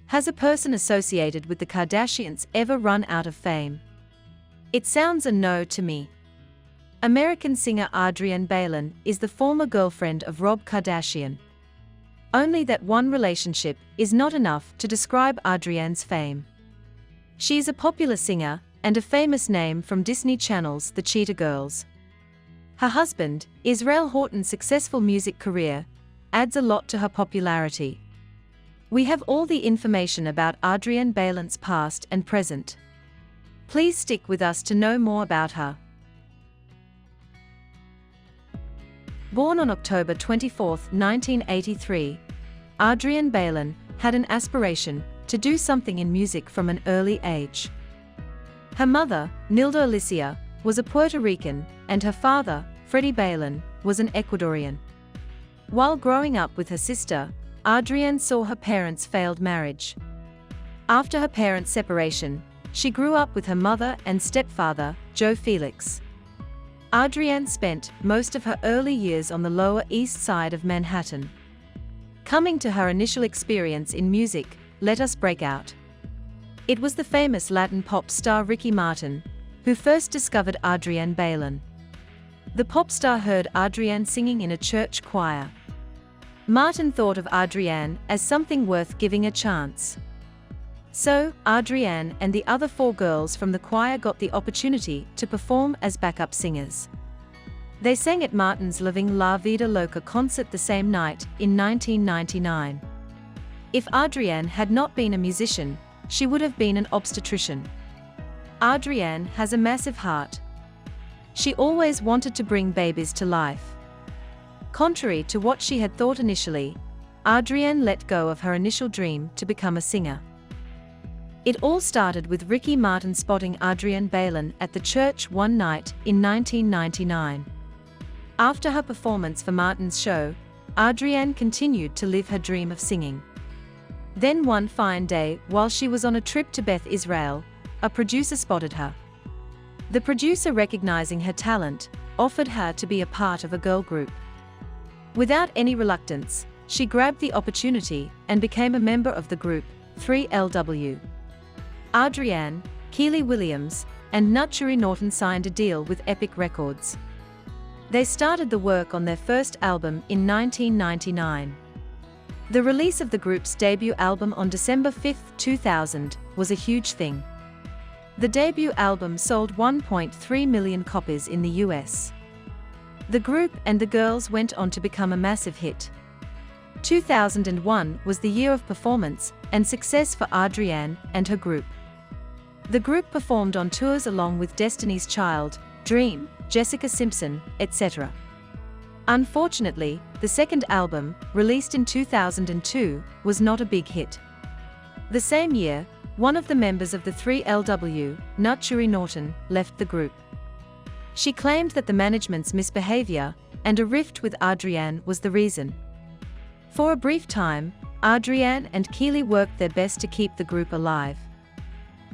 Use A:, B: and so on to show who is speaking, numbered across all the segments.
A: Has a person associated with the Kardashians ever run out of fame? It sounds a no to me. American singer Adrienne Bailon is the former girlfriend of Rob Kardashian. Only that one relationship is not enough to describe Adrienne's fame. She is a popular singer and a famous name from Disney Channel's The Cheetah Girls. Her husband, Israel Houghton's successful music career, adds a lot to her popularity. We have all the information about Adrienne Bailon's past and present. Please stick with us to know more about her. Born on October 24, 1983, Adrienne Bailon had an aspiration to do something in music from an early age. Her mother, Nilda Alicia, was a Puerto Rican, and her father, Freddie Bailon, was an Ecuadorian. While growing up with her sister, Adrienne saw her parents' failed marriage. After her parents' separation, she grew up with her mother and stepfather, Joe Felix. Adrienne spent most of her early years on the Lower East Side of Manhattan. Coming to her initial experience in music, let us break out. It was the famous Latin pop star Ricky Martin who first discovered Adrienne Bailon. The pop star heard Adrienne singing in a church choir. Martin thought of Adrienne as something worth giving a chance. So, Adrienne and the other 4 girls from the choir got the opportunity to perform as backup singers. They sang at Martin's Living La Vida Loca concert the same night, in 1999. If Adrienne had not been a musician, she would have been an obstetrician. Adrienne has a massive heart. She always wanted to bring babies to life. Contrary to what she had thought initially, Adrienne let go of her initial dream to become a singer. It all started with Ricky Martin spotting Adrienne Bailon at the church one night in 1999. After her performance for Martin's show, Adrienne continued to live her dream of singing. Then one fine day, while she was on a trip to Beth Israel, a producer spotted her. The producer, recognizing her talent, offered her to be a part of a girl group. Without any reluctance, she grabbed the opportunity and became a member of the group, 3LW. Adrienne, Keely Williams, and Nutchery Norton signed a deal with Epic Records. They started the work on their first album in 1999. The release of the group's debut album on December 5, 2000, was a huge thing. The debut album sold 1.3 million copies in the US. The group and the girls went on to become a massive hit. 2001 was the year of performance and success for Adrienne and her group. The group performed on tours along with Destiny's Child, Dream, Jessica Simpson, etc. Unfortunately, the second album, released in 2002, was not a big hit. The same year, one of the members of the 3LW, Nutchery Norton, left the group. She claimed that the management's misbehavior and a rift with Adrienne was the reason. For a brief time, Adrienne and Keely worked their best to keep the group alive.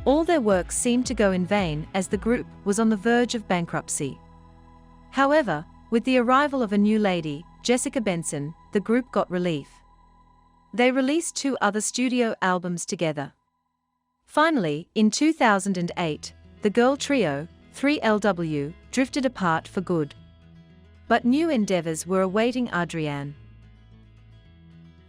A: All their work seemed to go in vain as the group was on the verge of bankruptcy. However, with the arrival of a new lady, Jessica Benson, the group got relief. They released 2 other studio albums together. Finally, in 2008, the girl trio, 3LW, drifted apart for good. But new endeavors were awaiting Adrienne.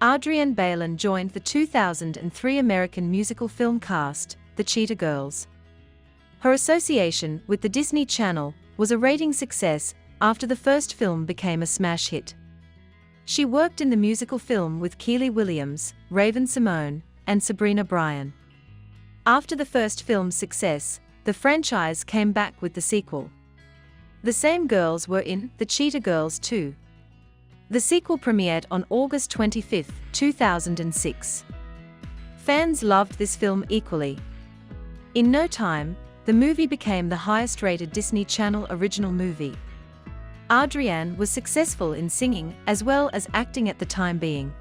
A: Adrienne Bailon joined the 2003 American musical film cast, The Cheetah Girls. Her association with the Disney Channel was a rating success after the first film became a smash hit. She worked in the musical film with Keely Williams, Raven-Symone, and Sabrina Bryan. After the first film's success, the franchise came back with the sequel. The same girls were in The Cheetah Girls 2. The sequel premiered on August 25, 2006. Fans loved this film equally. In no time, the movie became the highest-rated Disney Channel original movie. Adrienne was successful in singing as well as acting at the time being.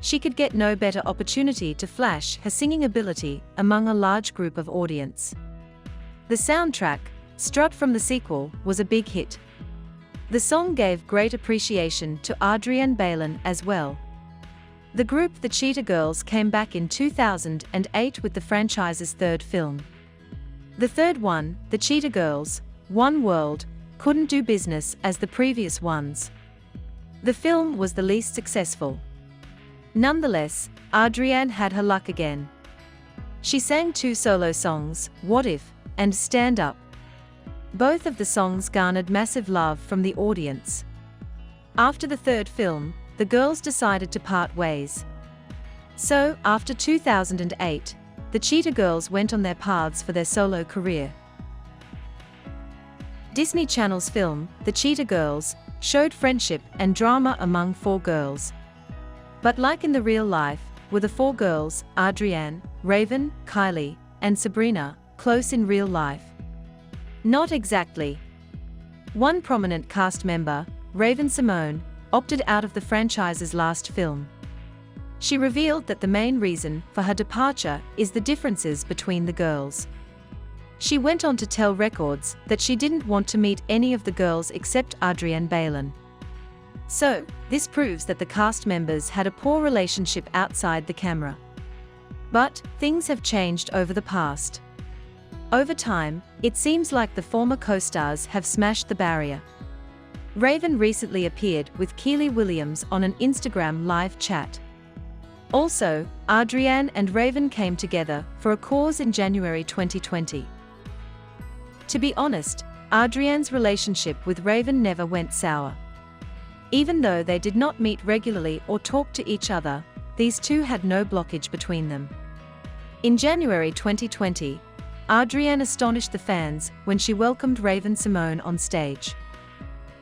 A: She could get no better opportunity to flash her singing ability among a large group of audience. The soundtrack, Strut from the sequel, was a big hit. The song gave great appreciation to Adrienne Bailon as well. The group The Cheetah Girls came back in 2008 with the franchise's third film. The third one, The Cheetah Girls, One World, couldn't do business as the previous ones. The film was the least successful. Nonetheless, Adrienne had her luck again. She sang 2 solo songs, What If and Stand Up. Both of the songs garnered massive love from the audience. After the third film, the girls decided to part ways. So, after 2008, the Cheetah Girls went on their paths for their solo career. Disney Channel's film, The Cheetah Girls, showed friendship and drama among 4 girls. But like in the real life, were the 4 girls, Adrienne, Raven, Kylie, and Sabrina, close in real life? Not exactly. One prominent cast member, Raven-Symone, opted out of the franchise's last film. She revealed that the main reason for her departure is the differences between the girls. She went on to tell Records that she didn't want to meet any of the girls except Adrienne Bailon. So, this proves that the cast members had a poor relationship outside the camera. But, things have changed over the past. Over time, it seems like the former co-stars have smashed the barrier. Raven recently appeared with Keely Williams on an Instagram live chat. Also, Adrienne and Raven came together for a cause in January 2020. To be honest, Adrienne's relationship with Raven never went sour. Even though they did not meet regularly or talk to each other, these two had no blockage between them. In January 2020, Adrienne astonished the fans when she welcomed Raven-Symone on stage.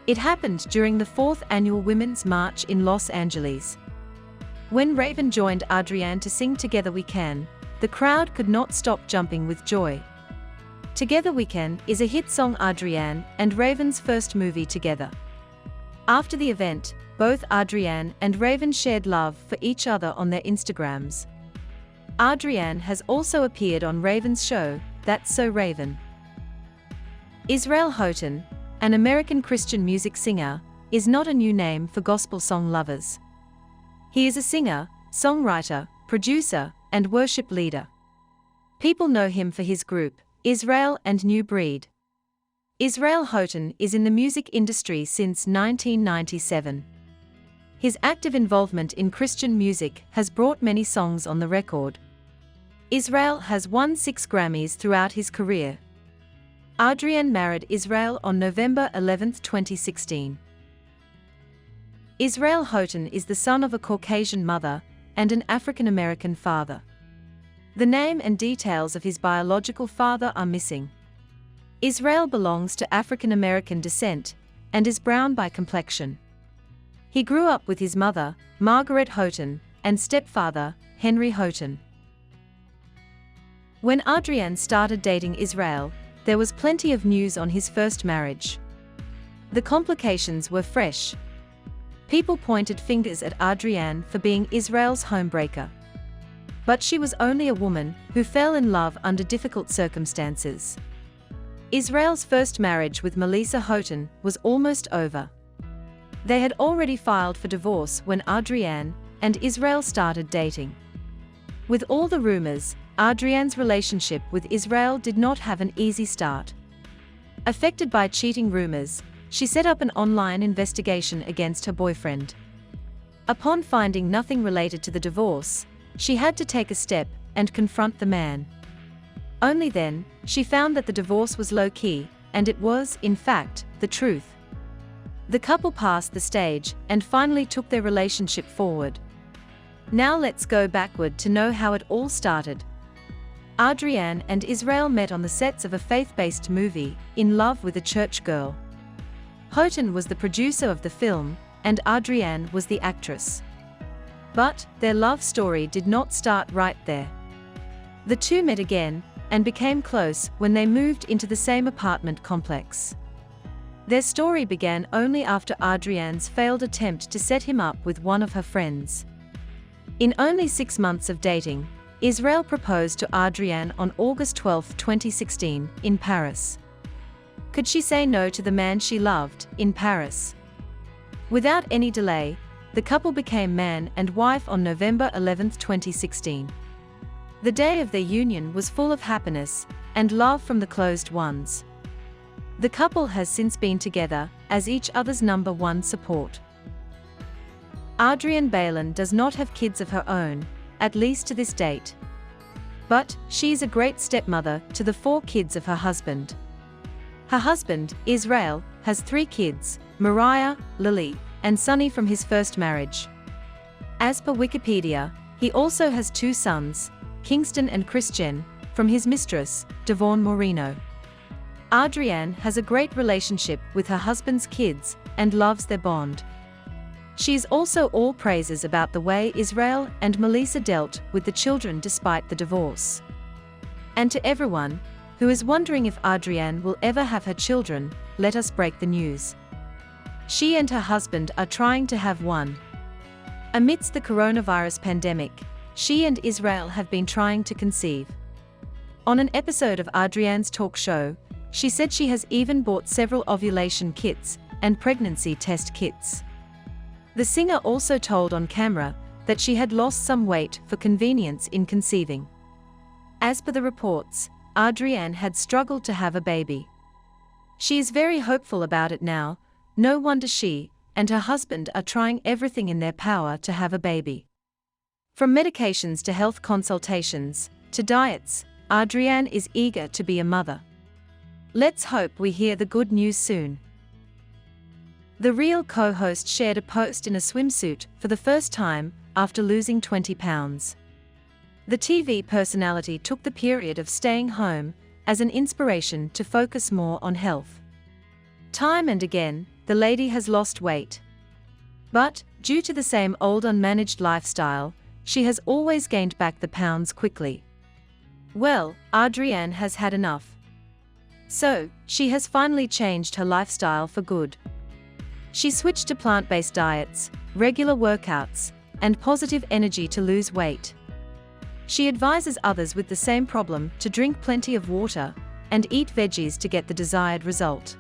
A: It happened during the 4th annual Women's March in Los Angeles. When Raven joined Adrienne to sing Together We Can, the crowd could not stop jumping with joy. Together We Can is a hit song Adrienne and Raven's first movie together. After the event, both Adrienne and Raven shared love for each other on their Instagrams. Adrienne has also appeared on Raven's show, That's So Raven. Israel Houghton, an American Christian music singer, is not a new name for gospel song lovers. He is a singer, songwriter, producer, and worship leader. People know him for his group, Israel and New Breed. Israel Houghton is in the music industry since 1997. His active involvement in Christian music has brought many songs on the record. Israel has won 6 Grammys throughout his career. Adrienne married Israel on November 11, 2016. Israel Houghton is the son of a Caucasian mother and an African-American father. The name and details of his biological father are missing. Israel belongs to African-American descent and is brown by complexion. He grew up with his mother, Margaret Houghton, and stepfather, Henry Houghton. When Adrienne started dating Israel, there was plenty of news on his first marriage. The complications were fresh. People pointed fingers at Adrienne for being Israel's homebreaker. But she was only a woman who fell in love under difficult circumstances. Israel's first marriage with Melissa Houghton was almost over. They had already filed for divorce when Adrienne and Israel started dating. With all the rumors, Adrienne's relationship with Israel did not have an easy start. Affected by cheating rumors, she set up an online investigation against her boyfriend. Upon finding nothing related to the divorce, she had to take a step and confront the man. Only then, she found that the divorce was low-key, and it was, in fact, the truth. The couple passed the stage and finally took their relationship forward. Now let's go backward to know how it all started. Adrienne and Israel met on the sets of a faith-based movie, In Love with a Church Girl. Houghton was the producer of the film, and Adrienne was the actress. But their love story did not start right there. The two met again and became close when they moved into the same apartment complex. Their story began only after Adrienne's failed attempt to set him up with one of her friends. In only 6 months of dating, Israel proposed to Adrienne on August 12, 2016, in Paris. Could she say no to the man she loved, in Paris? Without any delay, the couple became man and wife on November 11, 2016. The day of their union was full of happiness and love from the closed ones. The couple has since been together as each other's number one support. Adrienne Bailon does not have kids of her own, at least to this date. But she is a great stepmother to the 4 kids of her husband. Her husband, Israel, has 3 kids, Mariah, Lily, and Sonny from his first marriage. As per Wikipedia, he also has 2 sons, Kingston and Christian, from his mistress, Devon Moreno. Adrienne has a great relationship with her husband's kids and loves their bond. She is also all praises about the way Israel and Melissa dealt with the children despite the divorce. And to everyone who is wondering if Adrienne will ever have her children, let us break the news. She and her husband are trying to have one. Amidst the coronavirus pandemic, she and Israel have been trying to conceive. On an episode of Adrienne's talk show, she said she has even bought several ovulation kits and pregnancy test kits. The singer also told on camera that she had lost some weight for convenience in conceiving. As per the reports, Adrienne had struggled to have a baby. She is very hopeful about it now, no wonder she and her husband are trying everything in their power to have a baby. From medications to health consultations, to diets, Adrienne is eager to be a mother. Let's hope we hear the good news soon. The Real co-host shared a post in a swimsuit for the first time after losing 20 pounds. The TV personality took the period of staying home as an inspiration to focus more on health. Time and again, the lady has lost weight. But, due to the same old unmanaged lifestyle, she has always gained back the pounds quickly. Well, Adrienne has had enough. So, she has finally changed her lifestyle for good. She switched to plant-based diets, regular workouts, and positive energy to lose weight. She advises others with the same problem to drink plenty of water and eat veggies to get the desired result.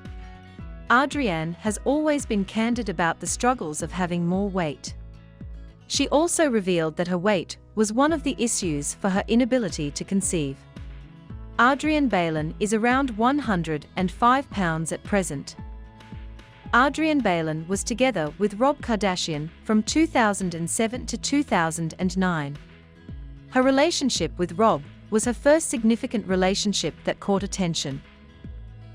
A: Adrienne has always been candid about the struggles of having more weight. She also revealed that her weight was one of the issues for her inability to conceive. Adrienne Bailon is around 105 pounds at present. Adrienne Bailon was together with Rob Kardashian from 2007 to 2009. Her relationship with Rob was her first significant relationship that caught attention.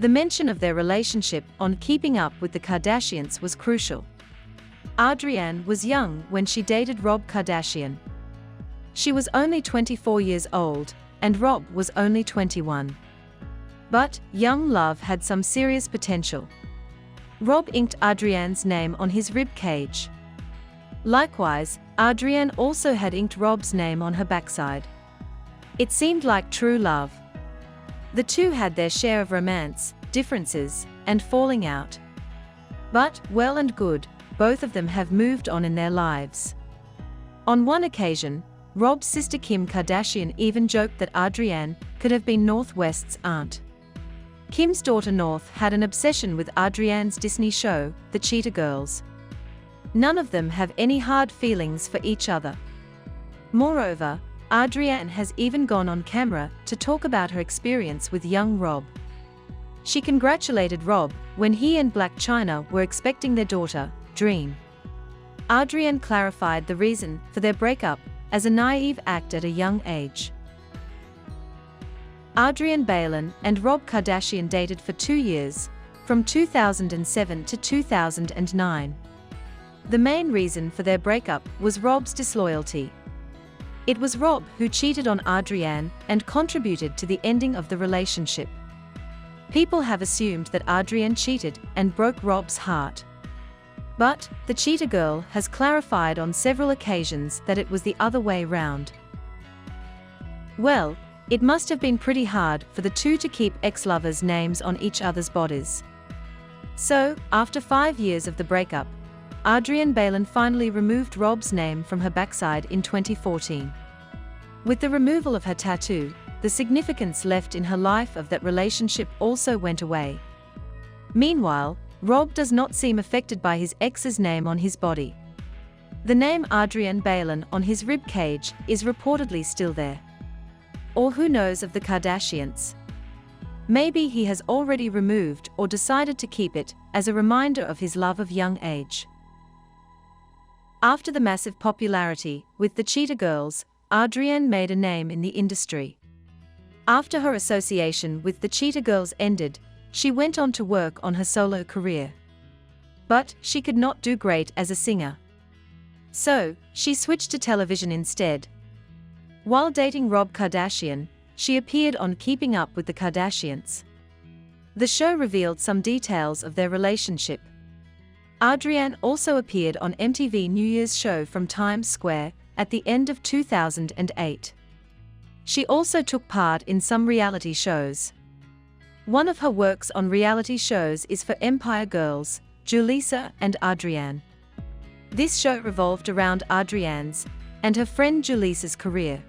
A: The mention of their relationship on Keeping Up with the Kardashians was crucial. Adrienne was young when she dated Rob Kardashian. She was only 24 years old, and Rob was only 21. But young love had some serious potential. Rob inked Adrienne's name on his rib cage. Likewise, Adrienne also had inked Rob's name on her backside. It seemed like true love. The two had their share of romance, differences, and falling out. But, well and good, both of them have moved on in their lives. On one occasion, Rob's sister Kim Kardashian even joked that Adrienne could have been North West's aunt. Kim's daughter North had an obsession with Adrienne's Disney show, The Cheetah Girls. None of them have any hard feelings for each other. Moreover, Adrienne has even gone on camera to talk about her experience with young Rob. She congratulated Rob when he and Blac Chyna were expecting their daughter, Dream. Adrienne clarified the reason for their breakup as a naive act at a young age. Adrienne Bailon and Rob Kardashian dated for 2 years, from 2007 to 2009. The main reason for their breakup was Rob's disloyalty. It was Rob who cheated on Adrienne and contributed to the ending of the relationship. People have assumed that Adrienne cheated and broke Rob's heart. But the Cheetah Girl has clarified on several occasions that it was the other way round. Well, it must have been pretty hard for the two to keep ex-lovers' names on each other's bodies. So, after 5 years of the breakup, Adrienne Bailon finally removed Rob's name from her backside in 2014. With the removal of her tattoo, the significance left in her life of that relationship also went away. Meanwhile, Rob does not seem affected by his ex's name on his body. The name Adrienne Bailon on his rib cage is reportedly still there. Or who knows of the Kardashians? Maybe he has already removed or decided to keep it as a reminder of his love of young age. After the massive popularity with the Cheetah Girls, Adrienne made a name in the industry. After her association with the Cheetah Girls ended, she went on to work on her solo career. But she could not do great as a singer. So, she switched to television instead. While dating Rob Kardashian, she appeared on Keeping Up with the Kardashians. The show revealed some details of their relationship. Adrienne also appeared on MTV New Year's show from Times Square at the end of 2008. She also took part in some reality shows. One of her works on reality shows is for Empire Girls, Julissa and Adrienne. This show revolved around Adrienne's and her friend Julissa's career.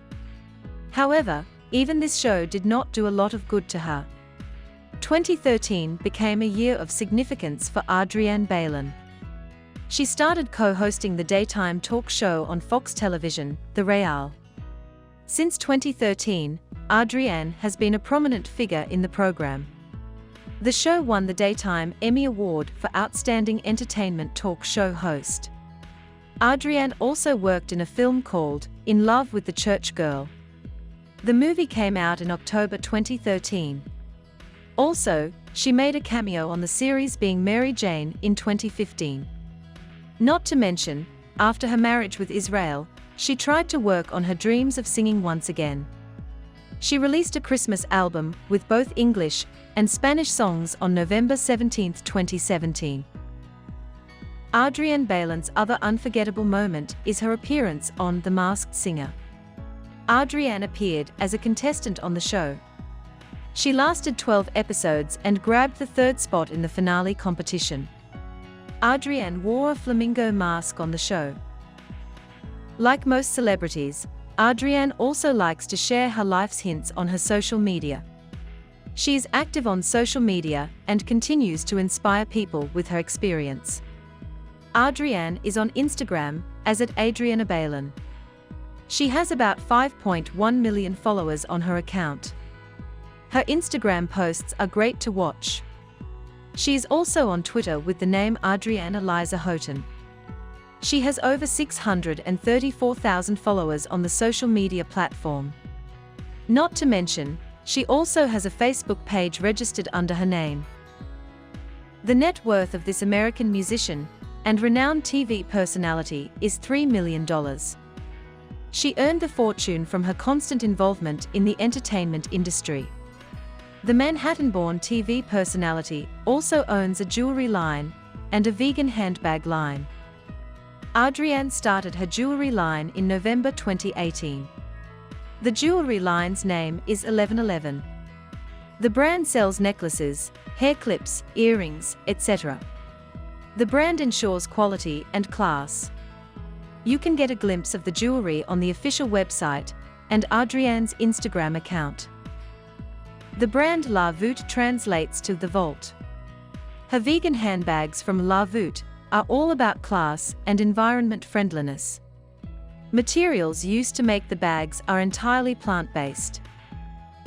A: However, even this show did not do a lot of good to her. 2013 became a year of significance for Adrienne Bailon. She started co-hosting the daytime talk show on Fox Television, The Real. Since 2013, Adrienne has been a prominent figure in the program. The show won the Daytime Emmy Award for Outstanding Entertainment Talk Show Host. Adrienne also worked in a film called In Love with the Church Girl. The movie came out in October 2013. Also, she made a cameo on the series Being Mary Jane in 2015. Not to mention, after her marriage with Israel, she tried to work on her dreams of singing once again. She released a Christmas album with both English and Spanish songs on November 17, 2017. Adrienne Bailon's other unforgettable moment is her appearance on The Masked Singer. Adrienne appeared as a contestant on the show. She lasted 12 episodes and grabbed the third spot in the finale competition. Adrienne wore a flamingo mask on the show. Like most celebrities, Adrienne also likes to share her life's hints on her social media. She is active on social media and continues to inspire people with her experience. Adrienne is on Instagram as @Adrienne Bailon. She has about 5.1 million followers on her account. Her Instagram posts are great to watch. She is also on Twitter with the name Adrienne Eliza Houghton. She has over 634,000 followers on the social media platform. Not to mention, she also has a Facebook page registered under her name. The net worth of this American musician and renowned TV personality is $3 million. She earned the fortune from her constant involvement in the entertainment industry. The Manhattan-born TV personality also owns a jewelry line and a vegan handbag line. Adrienne started her jewelry line in November 2018. The jewelry line's name is 1111. The brand sells necklaces, hair clips, earrings, etc. The brand ensures quality and class. You can get a glimpse of the jewelry on the official website and Adrienne's Instagram account. The brand La Voûte translates to the vault. Her vegan handbags from La Voûte are all about class and environment friendliness. Materials used to make the bags are entirely plant-based.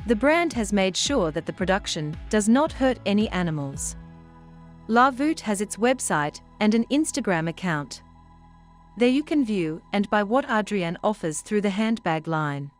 A: The brand has made sure that the production does not hurt any animals. La Voûte has its website and an Instagram account. There you can view and buy what Adrienne offers through the handbag line.